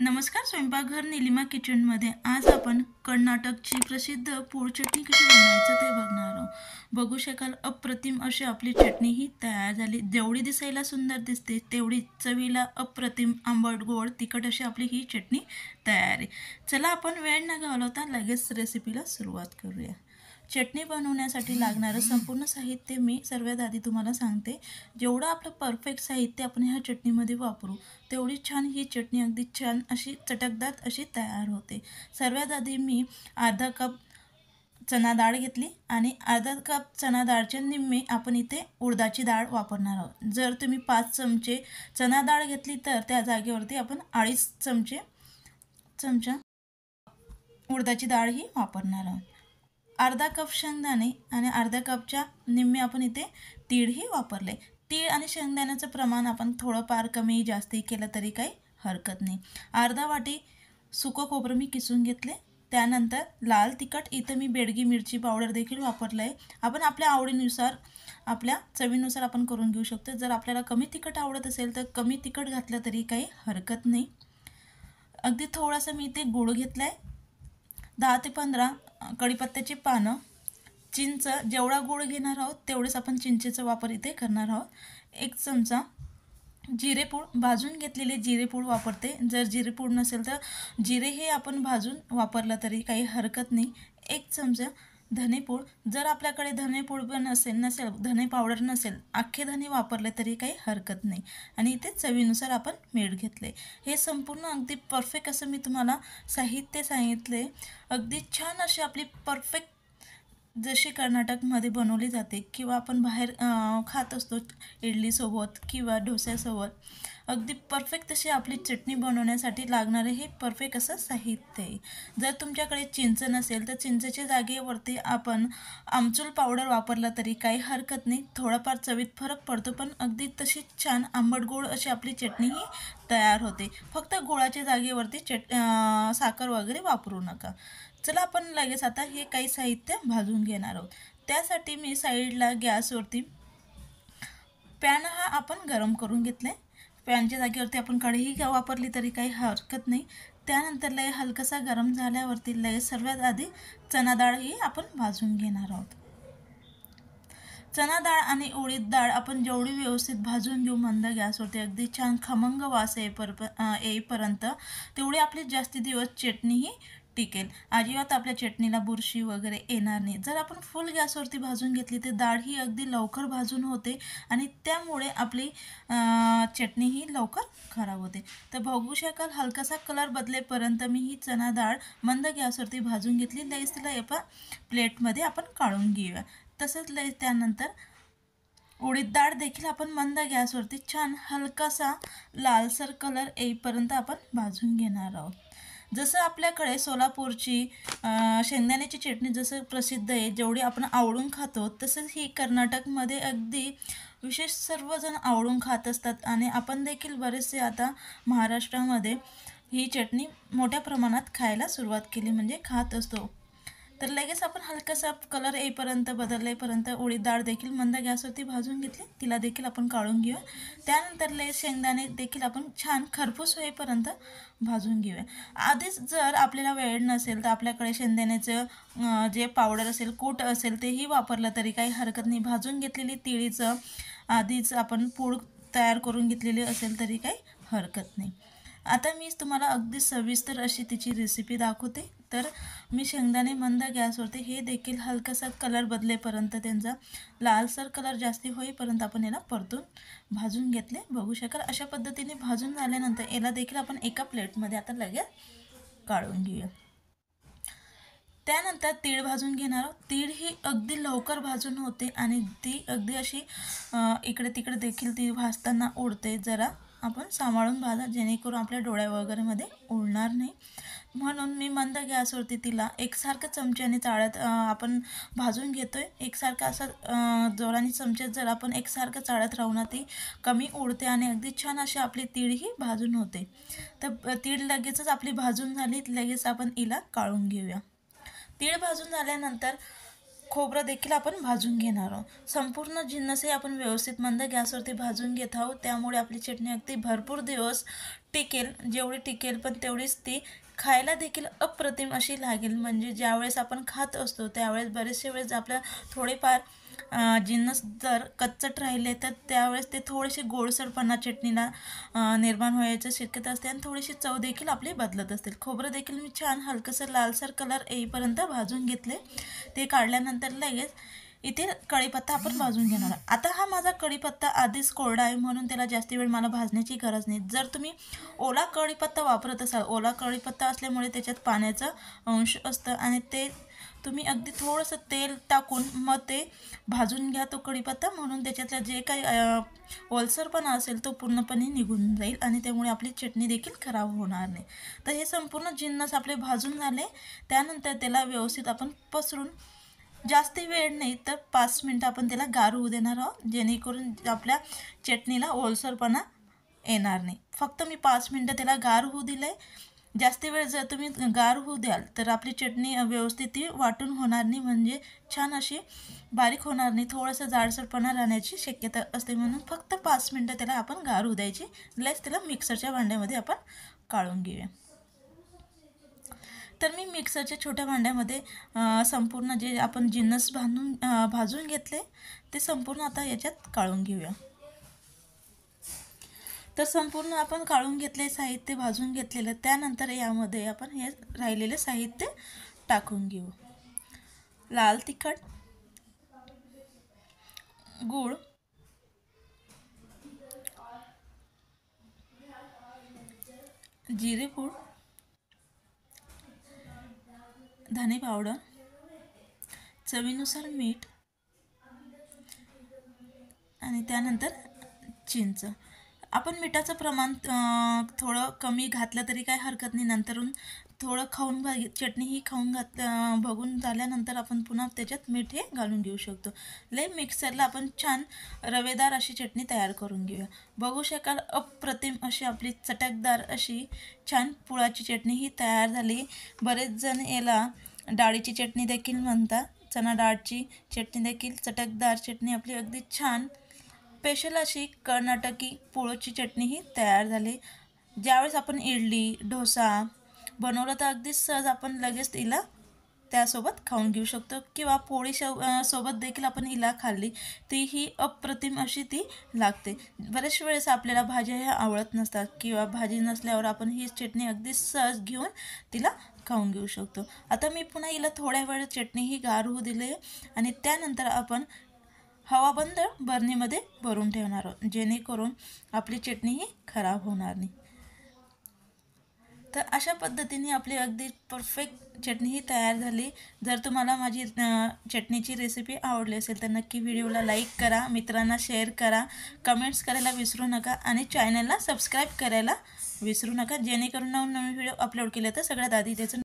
नमस्कार. स्वयंपाकघर निलिमा किचनमध्ये आज आपण कर्नाटकची प्रसिद्ध पूड चटणी कशी बनवायचं ते बघणार आहोत. बघू शकाल अप्रतिम अशी आपली चटणी ही तयार झाली. जेवढी दिसायला सुंदर दिसते तेवढी चवीला अप्रतिम आंबट गोड तिखट अशी आपली ही चटणी तयार आहे. चला आपण वेळ न घालवता लगेच रेसिपीला सुरुवात करूया. चटणी बनवण्यासाठी लागणारं संपूर्ण साहित्य मी सर्वात आधी तुम्हाला सांगते. जेवढं आपलं परफेक्ट साहित्य आपण ह्या चटणीमध्ये वापरू तेवढी छान ही चटणी अगदी छान अशी चटकदार अशी तयार होते. सर्वात आधी मी अर्धा कप चणा डाळ घेतली आणि अर्धा कप चणा डाळच्या निम्मे आपण इथे उडदाची डाळ वापरणार आहोत. जर तुम्ही 5 चमचे चणा डाळ घेतली तर त्या जागेवरती आपण 2.5 चमचा उडदाची डाळ ही वापरणार आहोत. अर्धा कप शेंगदाणे आणि अर्ध्या कपच्या निम्मे आपण इथे तीळही वापरले. तीळ आणि शेंगदाण्याचं प्रमाण आपण थोडंफार कमी जास्ती केलं तरी काही हरकत नाही. अर्धा वाटी सुकं खोबरं मी किसून घेतले. त्यानंतर लाल तिखट इथं मी बेडगी मिरची पावडर देखील वापरलं आहे. आपण आपल्या आवडीनुसार आपल्या चवीनुसार आपण करून घेऊ शकतो. जर आपल्याला कमी तिखट आवडत असेल तर कमी तिखट घातलं तरी काही हरकत नाही. अगदी थोडासा मी इथे गूळ घेतला आहे. 10 ते 15 कढीपत्त्याची पानं, चिंच. जेवढा गूळ घेणार आहोत तेवढेच आपण चिंचेचा वापर इथे करणार आहोत. 1 चमचा जिरेपूड, भाजून घेतलेले जिरेपूड वापरते. जर जिरेपूड नसेल तर जिरे हे आपण भाजून वापरलं तरी काही हरकत नाही. 1 चमचा धनेपूड. जर आपल्याकडे धनेपूड पण नसेल धने पावडर नसेल, अख्खे धने वापरले तरी काही हरकत नाही. आणि इथे चवीनुसार आपण मीठ घेतले. हे संपूर्ण अगदी परफेक्ट असं मी तुम्हाला साहित्य सांगितले. अगदी छान अशी आपली परफेक्ट जशी कर्नाटकमध्ये बनवली जाते किंवा आपण बाहेर खात असतो इडलीसोबत किंवा डोस्यासोबत, अगदी परफेक्ट अशी आपली चटणी बनवण्यासाठी लागणारे हे परफेक्ट असं साहित्य आहे. जर तुमच्याकडे चिंच नसेल तर चिंचेच्या जागेवरती आपण आमचूर पावडर वापरला तरी काही हरकत नाही. थोडाफार चवीत फरक पडतो पण अगदी तशी छान आंबट गोड अशी आपली चटणी ही तयार होते. फक्त गुळाच्या जागेवरती साखर वगैरे वापरू नका. चला आपण लगेच आता हे काही साहित्य भाजून घेणार आहोत. त्यासाठी मी साईडला गॅसवरती पॅन हा आपण गरम करून घेतला आहे. पॅनच्या जागेवरती आपण कढई वापरली तरी काही हरकत नाही. त्यानंतर लय हलकासा गरम झाल्यावरती लगेच सर्वात आधी चणा डाळ ही आपण भाजून घेणार आहोत. चणा डाळ आणि उडीद डाळ आपण जेवढी व्यवस्थित भाजून घेऊ मंद गॅसवरती अगदी छान खमंग वास येईपर्यंत तेवढी आपली जास्ती दिवस चटणी ही टिकेल. अजिबात आपल्या चटणीला बुरशी वगैरे येणार नाही. जर आपण फुल गॅसवरती भाजून घेतली तर डाळ ही अगदी लवकर भाजून होते आणि त्यामुळे आपली चटणी ही लवकर खराब होते. तर बघू शकाल हलकासा कलर बदलेपर्यंत मी ही चणा डाळ मंद गॅसवरती भाजून घेतली. लगेच तिला एका प्लेटमध्ये आपण काढून घेऊया. तसंच त्यानंतर उडीद डाळ देखील आपण मंद गॅसवरती छान हलकासा लालसर कलर येईपर्यंत आपण भाजून घेणार आहोत. जसं आपल्याकडे सोलापूरची शेंगदाण्याची चटणी जसं प्रसिद्ध आहे, जेवढी आपण आवडून खातो तसंच ही कर्नाटकमध्ये अगदी विशेष सर्वजण आवडून खात असतात. आणि आपण देखील बरेचसे आता महाराष्ट्रामध्ये ही चटणी मोठ्या प्रमाणात खायला सुरुवात केली म्हणजे खात असतो. तर लगेच आपण हलकासा कलर येईपर्यंत बदललेपर्यंत उडीद डाळ देखील मंद गॅसवरती भाजून घेतली. तिला देखील आपण काढून घेऊया. त्यानंतर शेंगदाणे देखील आपण छान खरपूस होईपर्यंत भाजून घेऊया. आधीच जर आपल्याला वेळ नसेल तर आपल्याकडे शेंगदाण्याचं जे पावडर असेल कूट असेल तेही वापरलं तरी काही हरकत नाही. भाजून घेतलेली तिळीचं आधीच आपण पूड तयार करून घेतलेली असेल तरी काही हरकत नाही. आता मी तुम्हाला अगदी सविस्तर अशी तिची रेसिपी दाखवते. तर मी शेंगदाणे मंद गॅसवरती हे देखील हलकासा कलर बदलेपर्यंत त्यांचा लालसर कलर जास्ती होईपर्यंत आपण याला परतून भाजून घेतले. बघू शकाल अशा पद्धतीने भाजून झाल्यानंतर याला देखील आपण एका प्लेटमध्ये आता लगेच काढून घेऊया. त्यानंतर तीळ भाजून घेणार आहोत. तीळ ही अगदी लवकर भाजून होते आणि ती अगदी अशी इकडे तिकडे देखील ती भाजताना उडते. जरा आपण सांभाळून भाजा जेणेकरून आपल्या डोळ्या वगैरेमध्ये उडणार नाही. म्हणून मी मंद गॅसवरती तिला एकसारखं चमच्याने चाळत आपण भाजून घेतोय. एकसारखं असं जोराने चमच्यात जर आपण एकसारखं चाळत राहू ना ती कमी उडते आणि अगदी छान अशी आपली तीळ ही भाजून होते. तर तीळ लगेचच आपली भाजून झाली लगेच आपण हिला काढून घेऊया. तीळ भाजून झाल्यानंतर खोबरं देखील आपण भाजून घेणार आहोत। संपूर्ण जिन्नसही आपण व्यवस्थित मंद गॅसवरती भाजून घेत आहोत, त्यामुळे आपली चटणी अगदी भरपूर दिवस टिकेल। जेवढी टिकेल पण तेवढीच ती खायला देखील अप्रतिम अशी लागेल। म्हणजे ज्यावेळेस आपण खात असतो त्यावेळेस बरेचसे वेळेस आपल्या थोडेफार जिन्नस जर कच्चट राहिले तर त्यावेळेस ते थोडेसे गोडसरपणा चटणीला निर्माण व्हायची शक्यता असते आणि थोडीशी चव देखील आपली बदलत असते। खोबरं देखील मी छान हलकंसं लालसर कलर येईपर्यंत भाजून घेतले। ते काढल्यानंतर लगेच इथे कढीपत्ता आपण भाजून घेणार। आता हा माझा कढीपत्ता आधीच कोरडा आहे म्हणून त्याला जास्त वेळ मला भाजण्याची गरज नाही। जर तुम्ही ओला कढीपत्ता वापरत असाल, ओला कढीपत्ता असल्यामुळे त्याच्यात पाण्याचा अंश असतं आणि ते तुम्ही अगदी थोडंसं तेल टाकून मग ते भाजून घ्या तो कढीपत्ता, म्हणून त्याच्यातला जे काही ओलसरपणा असेल तो पूर्णपणे निघून जाईल आणि त्यामुळे आपली चटणी देखील खराब होणार नाही। तर हे संपूर्ण जिन्नस आपले भाजून झाले। त्यानंतर त्याला व्यवस्थित आपण पसरून जास्त वेळ नाही तर 5 मिनटं आपण त्याला गार होऊ देणार आहोत, जेणेकरून आपल्या चटणीला ओलसरपणा येणार नाही। फक्त मी 5 मिनटं त्याला गार होऊ दिले। जास्त वेळ जर तुम्ही गार होऊ द्याल तर आपली चटणी व्यवस्थित वाटून होणार नाही, म्हणजे छान अशी बारीक होणार नाही, थोडंसं जाडसरपणा राहण्याची शक्यता असते। म्हणून फक्त 5 मिनटं त्याला आपण गार होऊ द्यायची। लगेच त्याला मिक्सरच्या भांड्यामध्ये आपण काढून घेऊया। तर मी मिक्सरच्या छोट्या भांड्यामध्ये संपूर्ण जे आपण जिन्नस भाजून घेतले ते संपूर्ण आता याच्यात काढून घेऊया। तर संपूर्ण आपण काढून घेतले साहित्य भाजून घेतलेलं। त्यानंतर यामध्ये आपण हे राहिलेले साहित्य टाकून घेऊ। लाल तिखट, गूळ, जिरेपूड, धने पावडर, चवीनुसार मीठ आणि त्यानंतर चिंच। आपण मिठाचं प्रमाण थोडं कमी घातलं तरी काय हरकत नाही। नंतरून थोडं खाऊन चटणी ही खाऊन बघून झाल्यानंतर आपण पुन्हा त्याच्यात मीठ हे घालून घेऊ शकतो। मिक्सरला आपण छान रवेदार अशी चटणी तयार करून घेऊया। बघू शकाल अप्रतिम अशी आपली चटकदार अशी छान पुळाची चटणी ही तयार झाली। बरेच जण याला डाळीची चटणी देखील म्हणतात, चणा डाळची चटणी देखील। चटकदार चटणी आपली अगदी छान स्पेशल अशी कर्नाटकी पुळची चटणी ही तयार झाली। ज्यावेळेस आपण इडली डोसा बनवलं तर अगदी सहज आपण लगेच तिला त्यासोबत खाऊन घेऊ शकतो, किंवा पोळी सोबत देखील आपण हिला खाल्ली ती ही अप्रतिम अशी ती लागते। बरेच वेळेस आपल्याला भाज्या ह्या आवडत नसतात किंवा भाजी नसल्यावर आपण ही चटणी अगदी सहज घेऊन तिला खाऊन घेऊ शकतो। आता मी पुन्हा हिला थोड्या वेळ चटणी ही गार होऊ दिली आणि त्यानंतर आपण हवाबंद बरणीमध्ये भरून ठेवणार आहोत, जेणेकरून आपली चटणी ही खराब होणार नाही। तर अशा पद्धतीने आपली अगदी परफेक्ट चटणी ही तयार झाली। जर तुम्हाला माझी चटणीची रेसिपी आवडली असेल तर नक्की व्हिडिओला लाईक करा, मित्रांना शेअर करा, कमेंट्स करायला विसरू नका आणि चॅनलला सबस्क्राईब करायला विसरू नका, जेणेकरून नवनवीन व्हिडिओ अपलोड केले तर सगळ्यात आधी त्याचं